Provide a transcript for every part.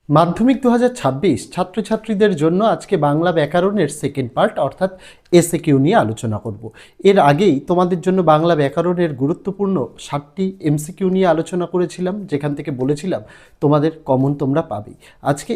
মাধ্যমিক 2026 ছাত্রছাত্রীদের জন্য আজকে বাংলা ব্যাকরণের সেকেন্ড পার্ট অর্থাৎ এসএকিউ নিয়ে আলোচনা করব। এর আগেই তোমাদের জন্য বাংলা ব্যাকরণের গুরুত্বপূর্ণ 7টি এমসিকিউ নিয়ে আলোচনা করেছিলাম, যেখান থেকে বলেছিলাম তোমাদের কমন তোমরা পাবেই। আজকে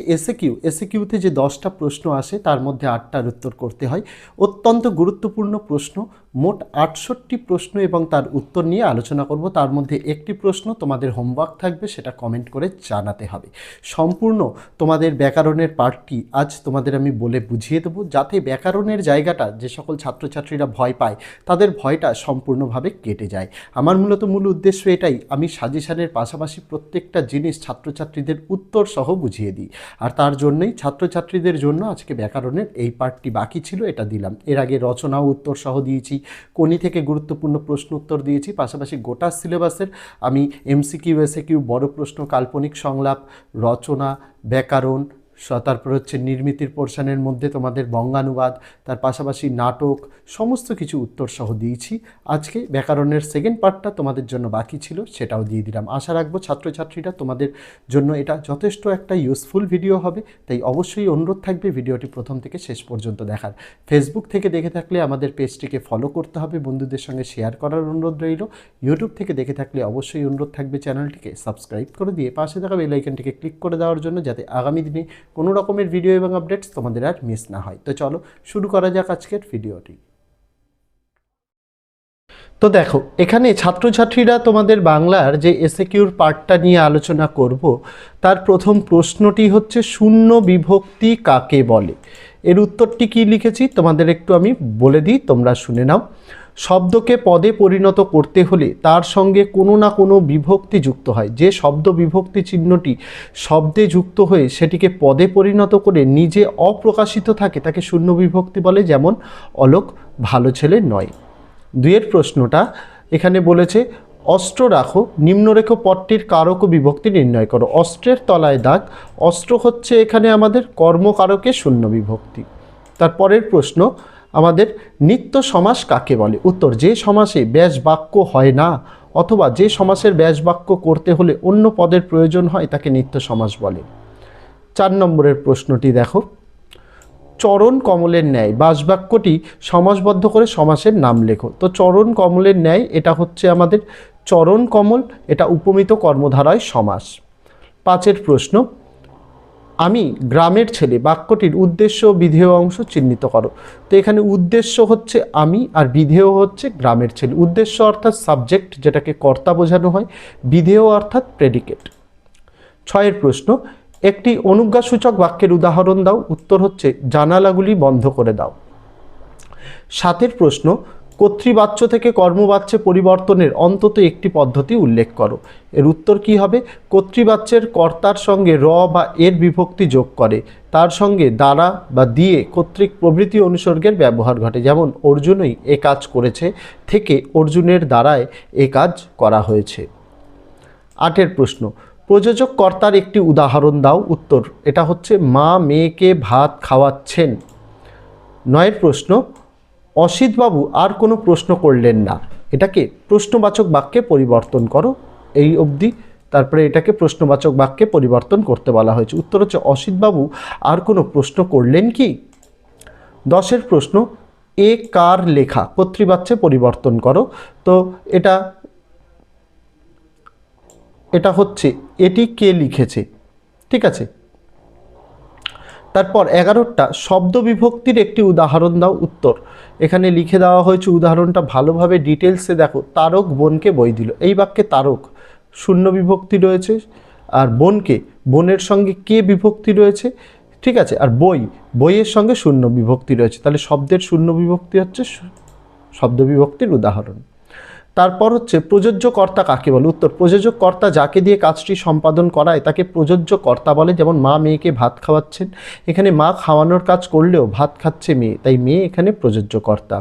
এসএকিউতে যে 10টা প্রশ্ন আসে তার মধ্যে 8টার উত্তর করতে হয়। অত্যন্ত গুরুত্বপূর্ণ প্রশ্ন, মোট 68টি প্রশ্ন এবং তার উত্তর নিয়ে আলোচনা করব। তার মধ্যে একটি প্রশ্ন তোমাদের হোমওয়ার্ক থাকবে, সেটা কমেন্ট করে জানাতে হবে। সম্পূর্ণ তোমাদের ব্যাকরণের পার্টটি আজ তোমাদের আমি বলে বুঝিয়ে দেবো, যাতে ব্যাকরণের জায়গাটা যে সকল ছাত্রছাত্রীরা ভয় পায় তাদের ভয়টা সম্পূর্ণভাবে কেটে যায়। আমার মূল উদ্দেশ্য এটাই, আমি সাজেশানের পাশাপাশি প্রত্যেকটা জিনিস ছাত্রছাত্রীদের উত্তর সহ বুঝিয়ে দিই। আর তার জন্যই ছাত্রছাত্রীদের জন্য আজকে ব্যাকরণের এই পার্টটি বাকি ছিল, এটা দিলাম। এর আগে রচনা ও উত্তর সহ দিয়েছি, কোনি থেকে গুরুত্বপূর্ণ প্রশ্ন উত্তর দিয়েছি, পাশাপাশি গোটা সিলেবাসের আমি এমসিকিউ, এসএকিউ, বড় প্রশ্ন, কাল্পনিক সংলাপ, রচনা, ব্যাকরণ, তারপর হচ্ছে নির্মিতির পোর্শনের মধ্যে তোমাদের বঙ্গানুবাদ, তার পাশাপাশি নাটক, সমস্ত কিছু উত্তর সহ দিয়েছি। আজকে ব্যাকরণের সেকেন্ড পার্টটা তোমাদের জন্য বাকি ছিল, সেটাও দিয়ে দিলাম। আশা রাখবো ছাত্রছাত্রীরা তোমাদের জন্য এটা যথেষ্ট একটা ইউজফুল ভিডিও হবে, তাই অবশ্যই অনুরোধ থাকবে ভিডিওটি প্রথম থেকে শেষ পর্যন্ত দেখার। ফেসবুক থেকে দেখে থাকলে আমাদের পেজটিকে ফলো করতে হবে, বন্ধুদের সঙ্গে শেয়ার করার অনুরোধ রইল। ইউটিউব থেকে দেখে থাকলে অবশ্যই অনুরোধ থাকবে চ্যানেলটিকে সাবস্ক্রাইব করে দিয়ে পাশে থাকা বেল আইকনটিকে ক্লিক করে দেওয়ার জন্য, যাতে আগামী দিনে কোনো রকমের ভিডিও এবং আপডেটস তোমাদের আর মিস না হয়। তো চলো শুরু করা যাক আজকের ভিডিওটি। তো দেখো, এখানে ছাত্রছাত্রীরা তোমাদের বাংলার যে এসএকিউর পার্টটা নিয়ে আলোচনা করব, তার প্রথম প্রশ্নটি হচ্ছে শূন্য বিভক্তি কাকে বলে। এর উত্তরটি কি লিখেছি তোমাদের একটু আমি বলে দিই, তোমরা শুনে নাও। শব্দকে পদে পরিণত করতে হলে তার সঙ্গে কোনো না কোনো বিভক্তি যুক্ত হয়। যে শব্দ বিভক্তি চিহ্নটি শব্দে যুক্ত হয়ে সেটিকে পদে পরিণত করে নিজে অপ্রকাশিত থাকে তাকে শূন্য বিভক্তি বলে, যেমন অলোক ভালো ছেলে নয়। দুইয়ের প্রশ্নটা এখানে বলেছে অস্ত্র রাখো, নিম্নরেখ পদটির কারক ও বিভক্তি নির্ণয় করো। অস্ত্রের তলায় দাগ, অস্ত্র হচ্ছে এখানে আমাদের কর্মকারকে শূন্য বিভক্তি। তারপরের প্রশ্ন আমাদের নিত্য সমাস কাকে বলে। উত্তর, যে সমাসে ব্যাস বাক্য হয় না অথবা যে সমাসের ব্যাস বাক্য করতে হলে অন্য পদের প্রয়োজন হয় তাকে নিত্য সমাস বলে। 4 নম্বরের প্রশ্নটি দেখো, চরণ কমলের ন্যায় বাসবাক্যটি সমাসবদ্ধ করে সমাসের নাম লেখো। তো চরণ কমলের ন্যায় এটা হচ্ছে আমাদের চরণ কমল, এটা উপমিত কর্মধারায় সমাস। 5 প্রশ্ন, আমি গ্রামের ছেলে বাক্যটির উদ্দেশ্য বিধেয় অংশ চিহ্নিত করো। তো এখানে উদ্দেশ্য হচ্ছে আমি আর বিধেয় হচ্ছে গ্রামের ছেলে। উদ্দেশ্য অর্থাৎ সাবজেক্ট, যেটাকে কর্তা বোঝানো হয়, বিধেয় অর্থাৎ প্রেডিকেট। 6 প্রশ্ন, একটি অনুজ্ঞাসূচক বাক্যের উদাহরণ দাও। উত্তর হচ্ছে জানালাগুলি বন্ধ করে দাও। 7 প্রশ্ন, কর্তৃবাচ্য থেকে কর্মবাচ্যে পরিবর্তনের অন্তত একটি পদ্ধতি উল্লেখ করো। এর উত্তর কি হবে? কর্তৃবাচ্যের কর্তার সঙ্গে র বা এর বিভক্তি যোগ করে, তার সঙ্গে দ্বারা বা দিয়ে কর্তৃক প্রভৃতি অনুসর্গের ব্যবহার ঘটে। যেমন অর্জুনই এ কাজ করেছে থেকে অর্জুনের দ্বারায় এ কাজ করা হয়েছে। 8 প্রশ্ন, প্রযোজক কর্তার একটি উদাহরণ দাও। উত্তর, এটা হচ্ছে মা মেয়েকে ভাত খাওয়াচ্ছেন। 9 প্রশ্ন, অসিতবাবু আর কোনো প্রশ্ন করলেন না, এটাকে প্রশ্নবাচক বাক্যে পরিবর্তন করো। এই অবধি, তারপরে এটাকে প্রশ্নবাচক বাক্যে পরিবর্তন করতে বলা হয়েছে। উত্তর হচ্ছে অসিতবাবু আর কোনো প্রশ্ন করলেন কি। 10 প্রশ্ন, এ কার লেখা, কর্তৃবাচ্যে পরিবর্তন করো। তো এটা হচ্ছে এটি কে লিখেছে, ঠিক আছে। তারপর 11টা শব্দ বিভক্তির একটি উদাহরণ দাও। উত্তর, এখানে লিখে দেওয়া হয়েছে উদাহরণটা ভালোভাবে ডিটেলসে দেখো। তারক বোনকে বই দিল। এই বাক্যে তারক শূন্য বিভক্তি রয়েছে, আর বোনকে বোনের সঙ্গে কে বিভক্তি রয়েছে, ঠিক আছে। আর বইয়ের সঙ্গে শূন্য বিভক্তি রয়েছে, তাহলে শব্দের শূন্য বিভক্তি হচ্ছে শব্দ বিভক্তির উদাহরণ। তারপর হচ্ছে প্রযোজ্য কর্তা কাকে বলে। উত্তর, প্রযোজক কর্তা যাকে দিয়ে কাজটি সম্পাদন করায় তাকে প্রযোজ্য কর্তা বলে। যেমন মা মেয়েকে ভাত খাওয়াচ্ছেন, এখানে মা খাওয়ানোর কাজ করলেও ভাত খাচ্ছে মেয়ে, তাই মেয়ে এখানে প্রযোজ্য কর্তা।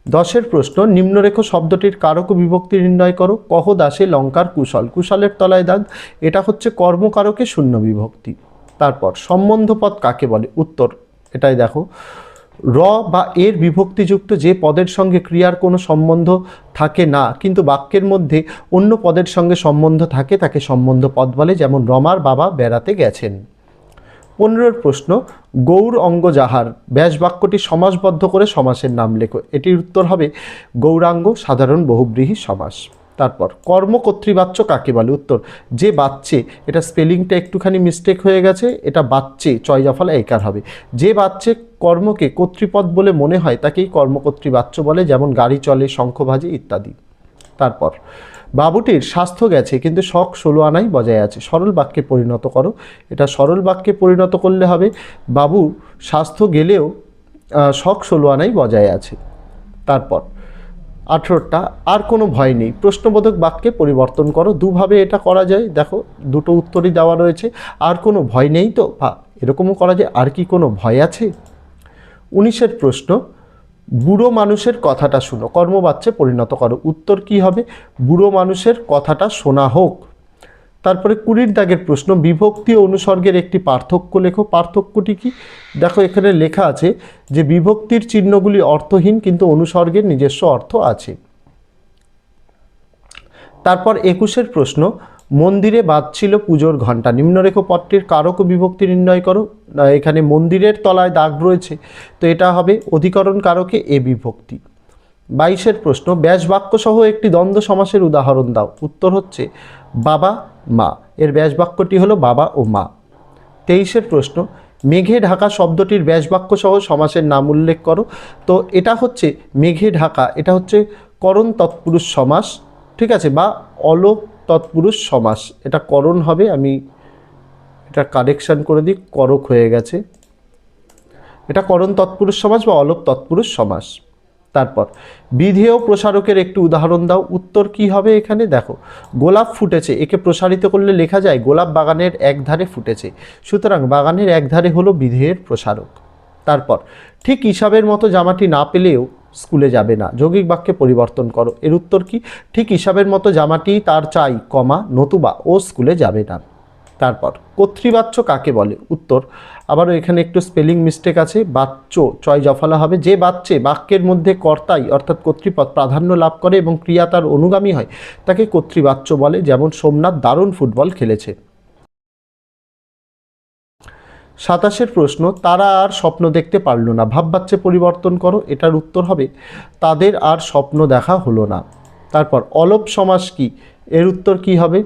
10 প্রশ্ন, নিম্নরেখ শব্দটির কারক ও বিভক্তি নির্ণয় করো। কহ দাসে লঙ্কার কুশল, কুশলের তলায় দাগ, এটা হচ্ছে কর্মকারকে শূন্য বিভক্তি। তারপর সম্বন্ধপদ কাকে বলে। উত্তর, এটাই দেখো, র বা এর বিভক্তিযুক্ত যে পদের সঙ্গে ক্রিয়ার কোনো সম্বন্ধ থাকে না কিন্তু বাক্যের মধ্যে অন্য পদের সঙ্গে সম্বন্ধ থাকে তাকে সম্বন্ধ পদ বলে, যেমন রমার বাবা বেড়াতে গেছেন। 15 প্রশ্ন, গৌর অঙ্গ যাহার, ব্যাস বাক্যটি সমাসবদ্ধ করে সমাসের নাম লেখো। এটির উত্তর হবে গৌরাঙ্গ সাধারণ বহুব্রীহি সমাস। তারপর কর্মকর্তৃবাচ্য কাকে বলে? উত্তর যে বাচ্চে, এটা স্পেলিংটা একটুখানি মিস্টেক হয়ে গেছে, এটা বাচ্চে চয় জফলা একার হবে। যে বাচ্চে কর্মকে কর্তৃপদ বলে মনে হয় তাকেই কর্মকর্তৃবাচ্য বলে, যেমন গাড়ি চলে, শঙ্খ বাজে ইত্যাদি। তারপর বাবুটির স্বাস্থ্য গেছে কিন্তু শখ 16 আনাই বজায় আছে, সরল বাক্যে পরিণত করো। এটা সরল বাক্যে পরিণত করলে হবে বাবু স্বাস্থ্য গেলেও শখ 16 আনাই বজায় আছে। তারপর 18টা, আর কোনো ভয় নেই, প্রশ্নবোধক বাক্যে পরিবর্তন করো। দুভাবে এটা করা যায়, দেখো দুটো উত্তরই দেওয়া রয়েছে। আর কোনো ভয় নেই তো, বা এরকমও করা যায় আর কি কোনো ভয় আছে। 19 প্রশ্ন, বুড়ো মানুষের কথাটা শুনো, কর্মবাচ্যে পরিণত করো। উত্তর কি হবে? বুড়ো মানুষের কথাটা শোনা হোক। তারপরে 20 দাগের প্রশ্ন, বিভক্তি ও অনুসর্গের একটি পার্থক্য লেখো। পার্থক্যটি কি? দেখো এখানে লেখা আছে যে বিভক্তির চিহ্নগুলি অর্থহীন কিন্তু অনুসর্গের নিজস্ব অর্থ আছে। তারপর 21 প্রশ্ন, মন্দিরে বাজছিল পুজোর ঘণ্টা, নিম্নরেখ পদটির কারক ও বিভক্তি নির্ণয় করো। এখানে মন্দিরের তলায় দাগ রয়েছে, তো এটা হবে অধিকরণ কারকে এ বিভক্তি। 22 প্রশ্ন, ব্যাস বাক্য সহ একটি দ্বন্দ্ব সমাসের উদাহরণ দাও। উত্তর হচ্ছে বাবা মা, এর ব্যাস বাক্যটি হলো বাবা ও মা। 23 প্রশ্ন, মেঘে ঢাকা শব্দটির ব্যাস বাক্য সহ সমাসের নাম উল্লেখ করো। তো এটা হচ্ছে মেঘে ঢাকা, এটা হচ্ছে করণ তৎপুরুষ সমাস, ঠিক আছে, বা অলোপ তৎপুরুষ সমাস। এটা করণ হবে, আমি এটা কারেকশান করে দিই, করক হয়ে গেছে। এটা করণ তৎপুরুষ সমাস বা অলোপ তৎপুরুষ সমাস। তারপর বিধেয় প্রসারকের একটি উদাহরণ দাও। উত্তর কি হবে? এখানে দেখো গোলাপ ফুটেছে, একে প্রসারিত করলে লেখা যায় গোলাপ বাগানের এক ধারে ফুটেছে, সুতরাং বাগানের এক ধারে হলো বিধেয়ের প্রসারক। তারপর ঠিক হিসাবের মতো জামাটি না পেলেও স্কুলে যাবে না, যৌগিক বাক্যে পরিবর্তন করো। এর উত্তর কি? ঠিক হিসাবের মতো জামাটি তার চাই, কমা, নতুবা ও স্কুলে যাবে না। তারপর কর্তৃবাচ্য কাকে বলে? উত্তর আবারও এখানে একটু স্পেলিং মিস্টেক আছে, বাচ্য চয় জফলা হবে। যে বাচ্চে বাক্যের মধ্যে কর্তাই অর্থাৎ কর্তৃপদ প্রাধান্য লাভ করে এবং ক্রিয়া তার অনুগামী হয় তাকে কর্তৃবাচ্য বলে, যেমন সোমনাথ দারুণ ফুটবল খেলেছে। 27 প্রশ্ন, তারা আর স্বপ্ন দেখতে পারল না, ভাববাচ্যে পরিবর্তন করো। এটার উত্তর হবে তাদের আর স্বপ্ন দেখা হলো না। তারপর অলোপ সমাস কি? এর উত্তর কি হবে?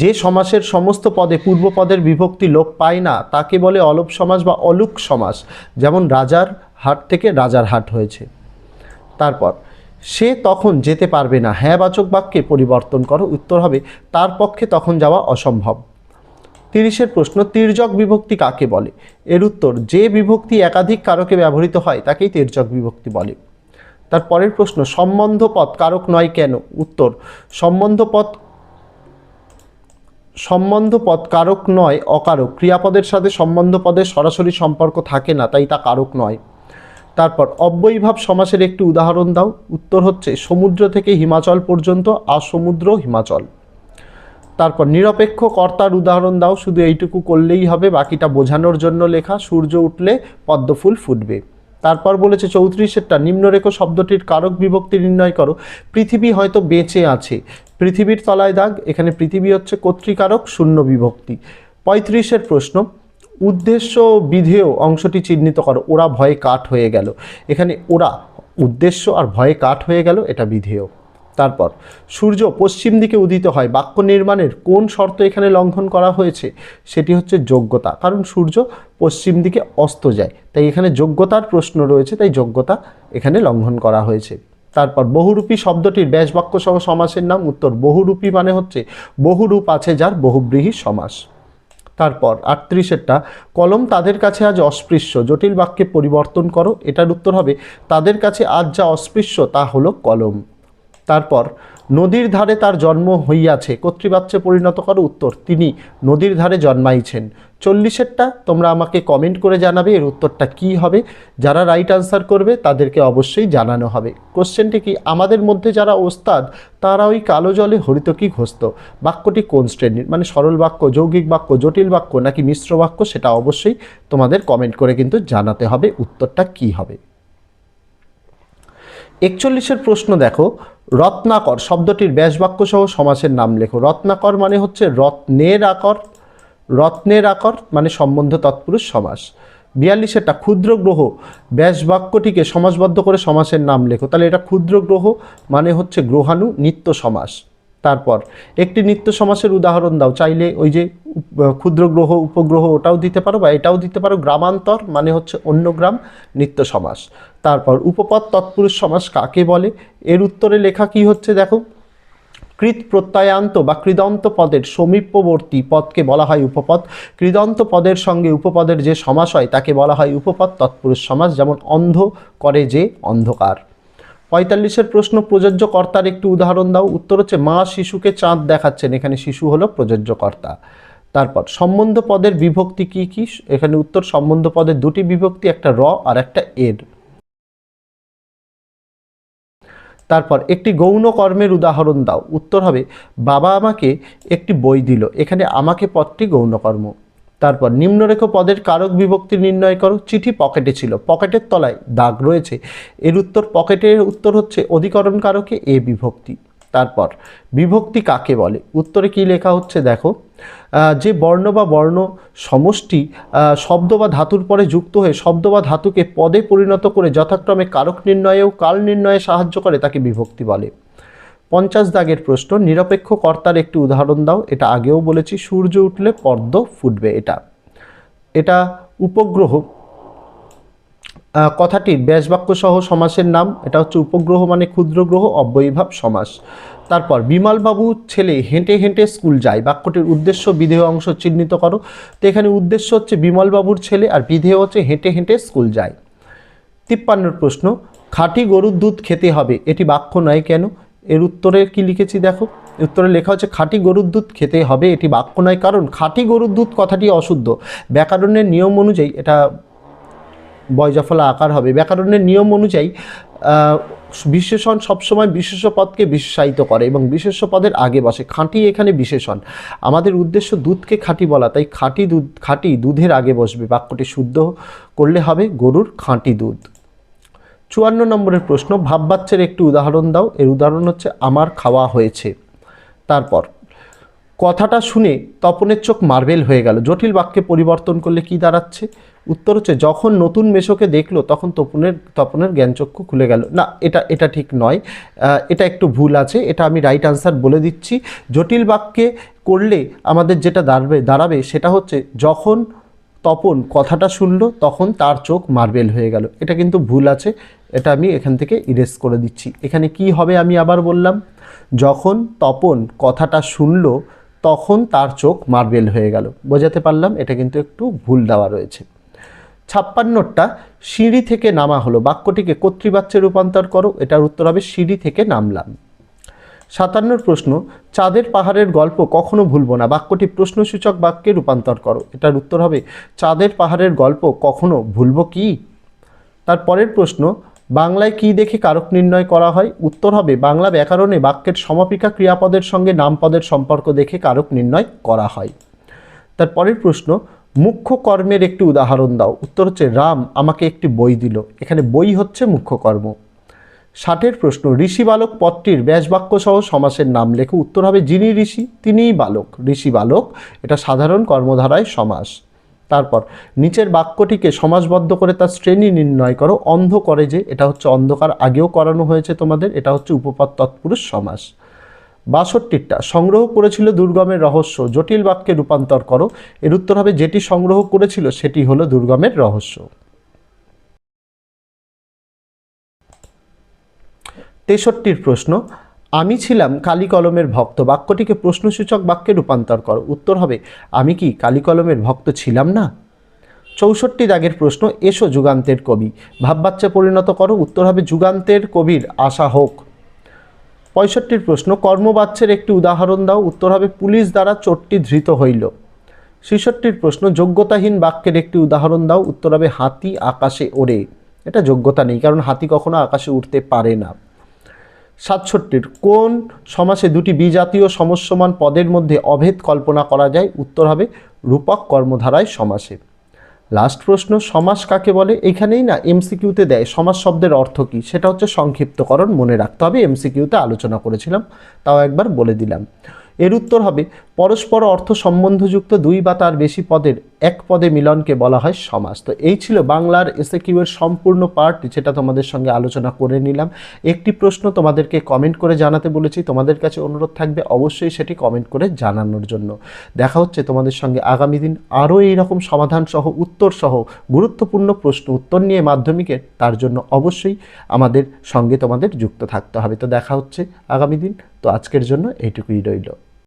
যে সমাসের সমস্ত পদে পূর্বপদের বিভক্তি লোপ পায় না তাকে বলে অলোপ সমাস বা অলুক সমাস, যেমন রাজার হাট থেকে রাজার হাট হয়েছে। তারপর সে তখন যেতে পারবে না, হ্যাঁ বাচক বাক্যে পরিবর্তন করো। উত্তর হবে তার পক্ষে তখন যাওয়া অসম্ভব। 30 প্রশ্ন, তির্যক বিভক্তি কাকে বলে? এর উত্তর যে বিভক্তি একাধিক কারকে ব্যবহৃত হয় তাকেই তির্যক বিভক্তি বলে। তারপরের প্রশ্ন, সম্বন্ধ পদ কারক নয় কেন? উত্তর সম্বন্ধ পদ কারক নয়, অকারক। ক্রিয়াপদের সাথে সম্বন্ধ পদের সরাসরি সম্পর্ক থাকে না, তাই তা কারক নয়। তারপর অব্যয়ীভাব সমাসের একটি উদাহরণ দাও। উত্তর হচ্ছে সমুদ্র থেকে হিমাচল পর্যন্ত, আসমুদ্র হিমাচল। তারপর নিরপেক্ষ কর্তার উদাহরণ দাও। শুধু এইটুকু করলেই হবে, বাকিটা বোঝানোর জন্য লেখা, সূর্য উঠলে পদ্মফুল ফুটবে। তারপর বলেছে 34টা, নিম্নরেখ শব্দটির কারক বিভক্তি নির্ণয় করো। পৃথিবী হয়তো বেঁচে আছে, পৃথিবীর তলায় দাগ, এখানে পৃথিবী হচ্ছে কর্তৃকারক, শূন্য বিভক্তি। 35 প্রশ্ন, উদ্দেশ্য বিধেয় অংশটি চিহ্নিত করো। ওরা ভয়ে কাঠ হয়ে গেল, এখানে ওরা উদ্দেশ্য আর ভয়ে কাঠ হয়ে গেল, এটা বিধেয়। তারপর সূর্য পশ্চিম দিকে উদিত হয়, বাক্য নির্মাণের কোন শর্ত এখানে লঙ্ঘন করা হয়েছে? সেটি হচ্ছে যোগ্যতা, কারণ সূর্য পশ্চিম দিকে অস্ত যায়, তাই এখানে যোগ্যতার প্রশ্ন রয়েছে, তাই যোগ্যতা এখানে লঙ্ঘন করা হয়েছে। তারপর বহুরূপী শব্দটির ব্যাস বাক্য সহ সমাসের নাম। উত্তর বহুরূপী মানে হচ্ছে বহুরূপ আছে যার বহুব্রীহি সমাস। তারপর 38টা, কলম তাদের কাছে আজ অস্পৃশ্য, জটিল বাক্যে পরিবর্তন করো। এটার উত্তর হবে তাদের কাছে আজ যা অস্পৃশ্য তা হলো কলম। তারপর নদীর ধারে তার জন্ম হইয়াছে, কর্তৃবাচ্যে পরিণত করো। উত্তর, তিনি নদীর ধারে জন্মাইছেন। 40-এরটা তোমরা আমাকে কমেন্ট করে জানাবে এর উত্তরটা কি হবে। যারা রাইট আনসার করবে তাদেরকে অবশ্যই জানানো হবে। কোশ্চেনটি কি, আমাদের মধ্যে যারা ওস্তাদ তারা ওই কালো জলে হরিতকি ঘসত, বাক্যটি কোন শ্রেণীর? মানে সরল বাক্য, যৌগিক বাক্য, জটিল বাক্য নাকি মিশ্র বাক্য, সেটা অবশ্যই তোমাদের কমেন্ট করে কিন্তু জানাতে হবে উত্তরটা কি হবে। 41-এর প্রশ্ন দেখো, রত্নাকর শব্দটির ব্যাসবাক্য সহ সমাসের নাম লেখো। রত্নাকর মানে হচ্ছে রত্নের আকর, রত্নের আকর মানে সম্বন্ধ তৎপুরুষ সমাস। 42-এরটা, ক্ষুদ্র গ্রহ ব্যাসবাক্যটিকে সমাসবদ্ধ করে সমাসের নাম লেখো। তাহলে এটা ক্ষুদ্র গ্রহ মানে হচ্ছে গ্রহাণু, নিত্য সমাস। তারপর একটি নিত্য সমাসের উদাহরণ দাও। চাইলে ওই যে ক্ষুদ্র গ্রহ, উপগ্রহ ওটাও দিতে পারো বা এটাও দিতে পারো। গ্রামান্তর মানে হচ্ছে অন্য গ্রাম, নিত্য সমাস। তারপর উপপদ তৎপুরুষ সমাস কাকে বলে? এর উত্তরে লেখা কি হচ্ছে দেখো, কৃত প্রত্যয়ান্ত বা কৃদন্ত পদের সমীপবর্তী পদকে বলা হয় উপপদ। কৃদন্ত পদের সঙ্গে উপপদের যে সমাস হয় তাকে বলা হয় উপপদ তৎপুরুষ সমাস। যেমন অন্ধ করে যে অন্ধকার। 45-এর প্রশ্ন, প্রযোজ্য কর্তার একটি উদাহরণ দাও। উত্তর হচ্ছে, মা শিশুকে চাঁদ দেখাচ্ছেন, এখানে শিশু হলো প্রযোজ্য কর্তা। তারপর সম্বন্ধ পদের বিভক্তি কি কি? এখানে উত্তর, সম্বন্ধ পদের দুটি বিভক্তি, একটা র আর একটা এর। তারপর একটি গৌণ কর্মের উদাহরণ দাও। উত্তর হবে, বাবা আমাকে একটি বই দিল, এখানে আমাকে পদটি গৌণ কর্ম। তারপর নিম্নরেখ পদের কারক বিভক্তি নির্ণয় করো। চিঠি পকেটে ছিল, পকেটের তলায় দাগ রয়েছে, এর উত্তর, পকেটের উত্তর হচ্ছে অধিকরণ কারকে এ বিভক্তি। তারপর বিভক্তি কাকে বলে? উত্তরে কি লেখা হচ্ছে দেখো, যে বর্ণ বা বর্ণ সমষ্টি শব্দ বা ধাতুর পরে যুক্ত হয়ে শব্দ বা ধাতুকে পদে পরিণত করে যথাক্রমে কারক নির্ণয়ে ও কাল নির্ণয়ে সাহায্য করে তাকে বিভক্তি বলে। 50 দাগের প্রশ্ন, নিরপেক্ষ কর্তার একটি উদাহরণ দাও। এটা আগেও বলেছি, সূর্য উঠলে পদ্ম ফুটবে। এটা উপগ্রহ কথাটির ব্যাসবাক্য সহ সমাসের নাম। এটা হচ্ছে উপগ্রহ মানে ক্ষুদ্র গ্রহ, অব্যয়ীভাব সমাস। তারপর বিমলবাবু ছেলে হেঁটে হেঁটে স্কুল যায়, বাক্যটির উদ্দেশ্য বিধেয় অংশ চিহ্নিত করো। তো এখানে উদ্দেশ্য হচ্ছে বিমলবাবুর ছেলে আর বিধেয় হচ্ছে হেঁটে হেঁটে স্কুল যায়। 53 প্রশ্ন, খাঁটি গরুর দুধ খেতে হবে, এটি বাক্য নয় কেন? এর উত্তরে কি লিখেছি দেখো, উত্তরে লেখা হচ্ছে, খাঁটি গরুর দুধ খেতে হবে এটি বাক্য নয়, কারণ খাঁটি গরুর দুধ কথাটি অশুদ্ধ। ব্যাকরণের নিয়ম অনুযায়ী এটা বয়জাফলা আকার হবে। ব্যাকরণের নিয়ম অনুযায়ী বিশেষণ সবসময় বিশেষ্য পদকে বিশেষায়িত করে এবং বিশেষ্য পদের আগে বসে। খাঁটি এখানে বিশেষণ, আমাদের উদ্দেশ্য দুধকে খাঁটি বলা, তাই খাঁটি দুধের আগে বসবে। বাক্যটি শুদ্ধ করলে হবে গরুর খাঁটি দুধ। 54 নম্বরের প্রশ্ন, ভাববাচ্যের একটি উদাহরণ দাও। এর উদাহরণ হচ্ছে, আমার খাওয়া হয়েছে। তারপর কথাটা শুনে তপনের চোখ মার্বেল হয়ে গেল, জটিল বাক্যে পরিবর্তন করলে কি দাঁড়াচ্ছে? উত্তর হচ্ছে, যখন নতুন মেশোকে দেখলো তখন তপনের জ্ঞানচক্ষু খুলে গেল। না, এটা ঠিক নয়, এটা একটু ভুল আছে, এটা আমি রাইট আনসার বলে দিচ্ছি। জটিল বাক্যে করলে আমাদের যেটা দাঁড়াবে সেটা হচ্ছে, যখন তপন কথাটা শুনলো তখন তার চোখ মার্বেল হয়ে গেল। এটা কিন্তু ভুল আছে, এটা আমি এখান থেকে ইরেজ করে দিচ্ছি। এখানে কি হবে আমি আবার বললাম, যখন তপন কথাটা শুনলো তখন তার চোখ মার্বেল হয়ে গেল। বোঝাতে পারলাম? এটা কিন্তু একটু ভুল দেওয়া রয়েছে। 56টা, সিঁড়ি থেকে নামা হলো, বাক্যটিকে কর্তৃবাচ্যে রূপান্তর করো। এটার উত্তর হবে, সিঁড়ি থেকে নামলাম। 57 প্রশ্ন, চাঁদের পাহাড়ের গল্প কখনো ভুলবো না, বাক্যটি প্রশ্নসূচক বাক্যে রূপান্তর করো। এটার উত্তর হবে, চাঁদের পাহাড়ের গল্প কখনো ভুলবো কি। তারপরের প্রশ্ন, বাংলায় কি দেখে কারক নির্ণয় করা হয়? উত্তর হবে, বাংলা ব্যাকরণে বাক্যের সমাপিকা ক্রিয়াপদের সঙ্গে নামপদের সম্পর্ক দেখে কারক নির্ণয় করা হয়। তারপরের প্রশ্ন, মুখ্য কর্মের একটি উদাহরণ দাও। উত্তর হচ্ছে, রাম আমাকে একটি বই দিল, এখানে বই হচ্ছে মুখ্য কর্ম। 60 প্রশ্ন, ঋষি বালক পদটির ব্যাসবাক্য সহ সমাসের নাম লেখো। উত্তর হবে, যিনি ঋষি তিনিই বালক, ঋষি বালক, এটা সাধারণ কর্মধারায় সমাস। তারপর নিচের বাক্যটিকে সমাসবদ্ধ করে তার শ্রেণী নির্ণয় করো। অন্ধ করে যে, এটা হচ্ছে অন্ধকার, আগেও করানো হয়েছে তোমাদের, এটা হচ্ছে উপপদ তৎপুরুষ সমাস। 62টা, সংগ্রহ করেছিল দুর্গমের রহস্য, জটিল বাক্যে রূপান্তর করো। এর উত্তর হবে, যেটি সংগ্রহ করেছিল সেটি হলো দুর্গমের রহস্য। 63 প্রশ্ন, আমি ছিলাম কালি কলমের ভক্ত, বাক্যটিকে প্রশ্নসূচক বাক্যে রূপান্তর করো। উত্তর হবে, আমি কি কালি কলমের ভক্ত ছিলাম না। 64 দাগের প্রশ্ন, এসো যুগান্তের কবি, ভাববাচ্যে পরিণত করো। উত্তর হবে, যুগান্তের কবির আশা হোক। 65 প্রশ্ন, কর্মবাচ্যের একটি উদাহরণ দাও। উত্তর হবে পুলিশ দ্বারা চোরটি ধৃত হইল। 66 প্রশ্ন, যোগ্যতাহীন বাক্যের একটি উদাহরণ দাও। উত্তর হবে হাতি আকাশে ওড়ে। এটা যোগ্যতা নেই, কারণ হাতি কখনো আকাশে উঠতে পারে না। 67, কোন সমাসে দুটি বিজাতীয় সমস্যমান পদের মধ্যে অভেদ কল্পনা করা যায়? উত্তর হবে রূপক কর্মধারায় সমাসে। লাস্ট প্রশ্ন, সমাস কাকে বলে? এখানেই না এমসিকিউতে দেয় সমাস শব্দের অর্থ কী, সেটা হচ্ছে সংক্ষিপ্তকরণ, মনে রাখতে হবে। এমসিকিউতে আলোচনা করেছিলাম, তাও একবার বলে দিলাম। এর উত্তর হবে পরস্পর অর্থ সম্বন্ধযুক্ত দুই বা তার বেশি পদের এক পদে মিলনকে বলা হয় সমাস। তো এই ছিল বাংলার এসএকিউ এর সম্পূর্ণ পার্ট, যেটা তোমাদের সঙ্গে আলোচনা করে নিলাম। একটি প্রশ্ন তোমাদেরকে কমেন্ট করে জানাতে বলেছি, তোমাদের কাছে অনুরোধ থাকবে অবশ্যই সেটি কমেন্ট করে জানানোর জন্য। দেখা হচ্ছে তোমাদের সঙ্গে আগামী দিন আরও এইরকম সমাধান সহ উত্তর সহ গুরুত্বপূর্ণ প্রশ্ন উত্তর নিয়ে মাধ্যমিকের। তার জন্য অবশ্যই আমাদের সঙ্গে তোমাদের যুক্ত থাকতে হবে। তো দেখা হচ্ছে আগামী দিন। তো আজকের জন্য এইটুকুই রইল।